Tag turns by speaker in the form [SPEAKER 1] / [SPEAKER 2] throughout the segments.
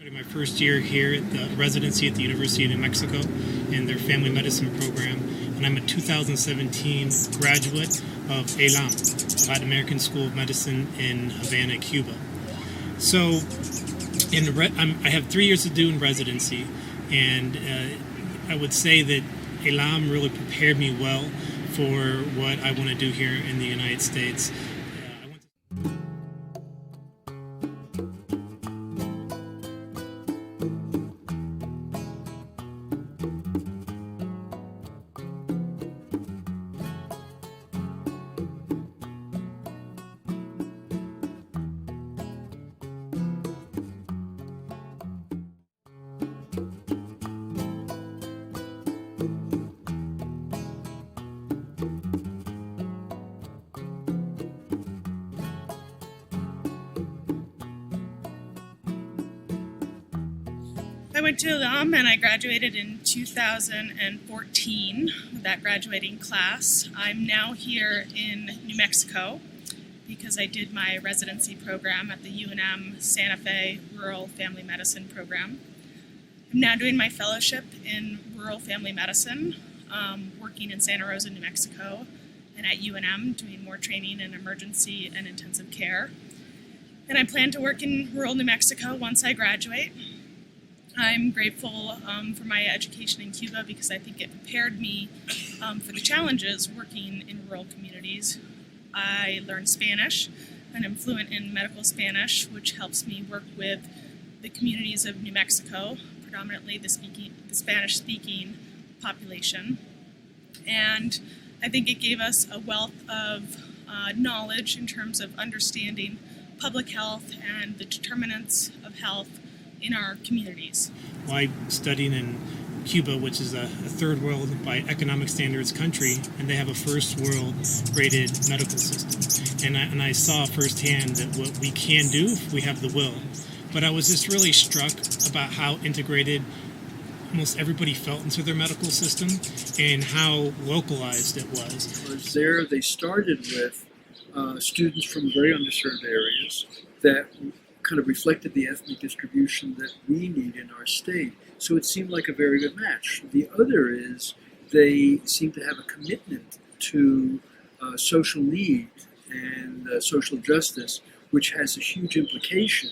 [SPEAKER 1] Started my first year here at the residency at the University of New Mexico in their family medicine program, and I'm a 2017 graduate of ELAM, Latin American School of Medicine in Havana, Cuba. So, I have 3 years to do in residency, and I would say that ELAM really prepared me well for what I want to do here in the United States.
[SPEAKER 2] I went to ELAM and I graduated in 2014 with that graduating class. I'm now here in New Mexico because I did my residency program at the UNM Santa Fe Rural Family Medicine program. I'm now doing my fellowship in rural family medicine, working in Santa Rosa, New Mexico, and at UNM doing more training in emergency and intensive care. And I plan to work in rural New Mexico once I graduate. I'm grateful for my education in Cuba because I think it prepared me for the challenges working in rural communities. I learned Spanish and I'm fluent in medical Spanish, which helps me work with the communities of New Mexico, predominantly the Spanish-speaking population. And I think it gave us a wealth of knowledge in terms of understanding public health and the determinants of health in our communities.
[SPEAKER 1] Well, I studied in Cuba, which is a third world by economic standards country, and they have a first world rated medical system. And I saw firsthand that what we can do if we have the will. But I was just really struck about how integrated almost everybody felt into their medical system and how localized it was.
[SPEAKER 3] There they started with students from very underserved areas that kind of reflected the ethnic distribution that we need in our state. So it seemed like a very good match. The other is they seem to have a commitment to social need and social justice, which has a huge implication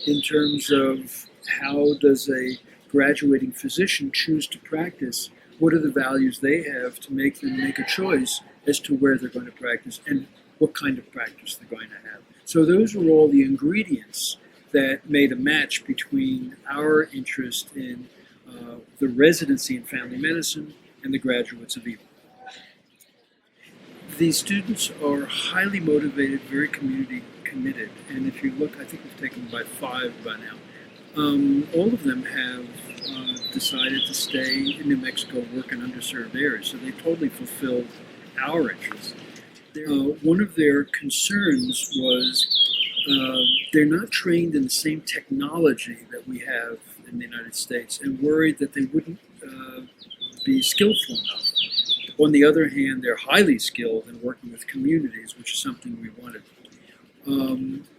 [SPEAKER 3] in terms of how does a graduating physician choose to practice, what are the values they have to make them make a choice as to where they're going to practice and what kind of practice they're going to have. So those were all the ingredients that made a match between our interest in the residency in family medicine and the graduates of ELAM. These students are highly motivated, very community committed, and if you look, I think we've taken about 5 by now. All of them have decided to stay in New Mexico, work in underserved areas, so they totally fulfilled our interests. One of their concerns was they're not trained in the same technology that we have in the United States and worried that they wouldn't be skillful enough. On the other hand, they're highly skilled in working with communities, which is something we wanted.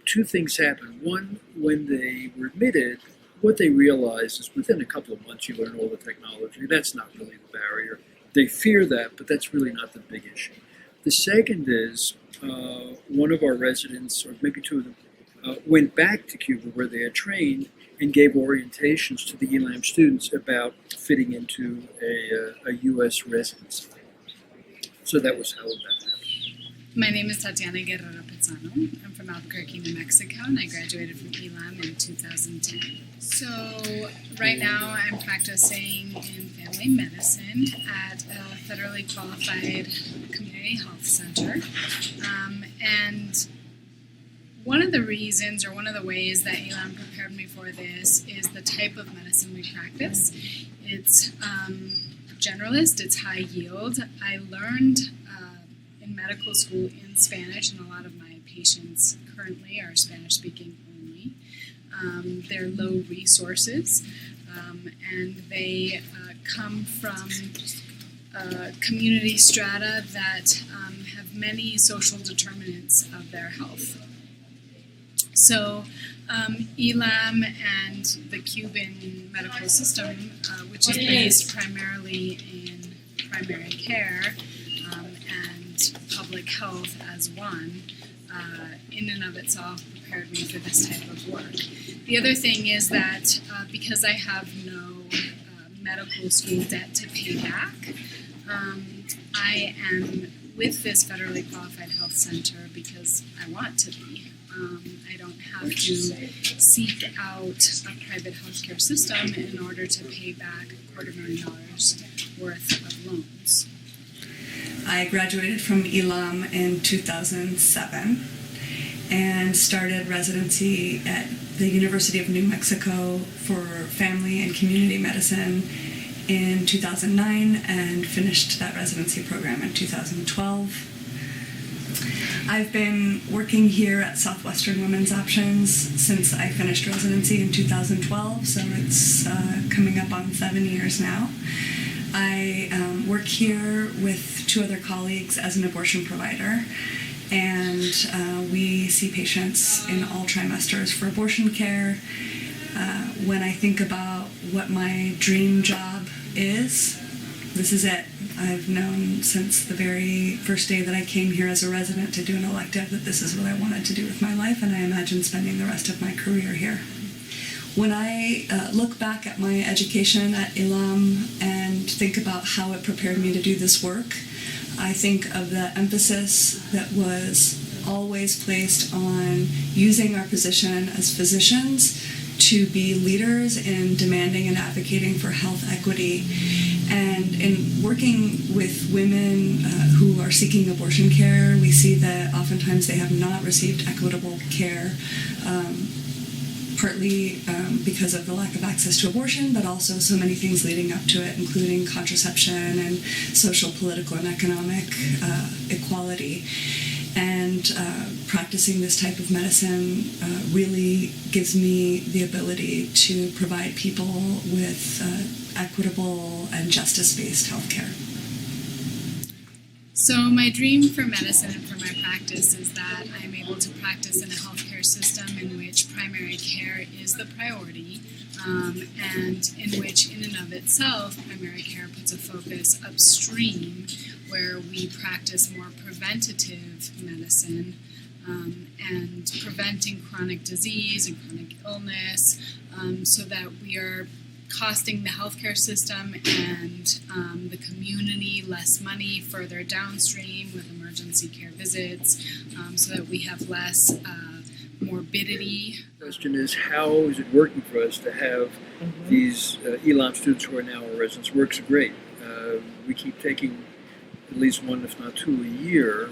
[SPEAKER 3] 2 things happened. One, when they were admitted, what they realized is within a couple of months you learn all the technology. That's not really the barrier. They fear that, but that's really not the big issue. The second is one of our residents, or maybe 2 of them, went back to Cuba where they had trained and gave orientations to the ELAM students about fitting into a U.S. residency. So that was how that happened.
[SPEAKER 4] My name is Tatiana Guerrero Pizzano. I'm from Albuquerque, New Mexico, and I graduated from ELAM in 2010. So right now I'm practicing in family medicine at a federally qualified community health center. And one of the reasons or one of the ways that ELAM prepared me for this is the type of medicine we practice. It's generalist, it's high yield. I learned in medical school in Spanish, and a lot of my patients currently are Spanish speaking only. They're low resources, and they come from community strata that have many social determinants of their health. So, ELAM and the Cuban medical system, which is based primarily in primary care and public health as one, in and of itself prepared me for this type of work. The other thing is that because I have no medical school debt to pay back, I am with this federally qualified health center because I want to be. I don't have to seek out a private healthcare system in order to pay back $250,000 worth of loans.
[SPEAKER 5] I graduated from ELAM in 2007 and started residency at the University of New Mexico for family and community medicine in 2009 and finished that residency program in 2012. I've been working here at Southwestern Women's Options since I finished residency in 2012, so it's coming up on 7 years now. I work here with 2 other colleagues as an abortion provider, and we see patients in all trimesters for abortion care. When I think about what my dream job is, this is it. I've known since the very first day that I came here as a resident to do an elective that this is what I wanted to do with my life, and I imagine spending the rest of my career here. When I look back at my education at ELAM and think about how it prepared me to do this work, I think of the emphasis that was always placed on using our position as physicians to be leaders in demanding and advocating for health equity. And in working with women who are seeking abortion care, we see that oftentimes they have not received equitable care, partly because of the lack of access to abortion, but also so many things leading up to it, including contraception and social, political, and economic equality. And practicing this type of medicine really gives me the ability to provide people with equitable and justice-based health care.
[SPEAKER 4] So my dream for medicine and for my practice is that I'm able to practice in a healthcare system in which primary care is the priority, and in which, in and of itself, primary care puts a focus upstream, where we practice more preventative medicine and preventing chronic disease and chronic illness, so that we are costing the healthcare system and the community less money further downstream with emergency care visits, so that we have less morbidity.
[SPEAKER 3] The question is, how is it working for us to have these ELAM students who are now our residents? Works great. We keep taking at least 1, if not 2 a year,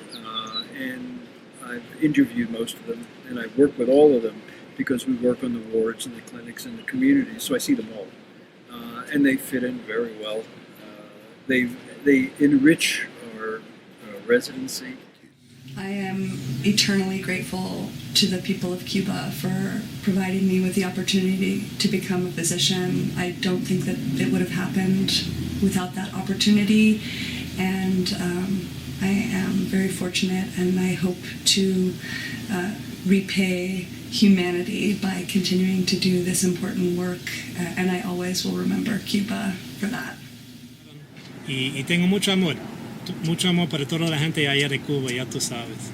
[SPEAKER 3] and I've interviewed most of them, and I've worked with all of them because we work on the wards and the clinics and the communities, so I see them all. And they fit in very well. They enrich our residency.
[SPEAKER 5] I am eternally grateful to the people of Cuba for providing me with the opportunity to become a physician. I don't think that it would have happened without that opportunity, and I am very fortunate, and I hope to repay humanity by continuing to do this important work, and I always will remember Cuba for that.
[SPEAKER 1] Y tengo mucho amor para toda la gente allá de Cuba, ya tú sabes.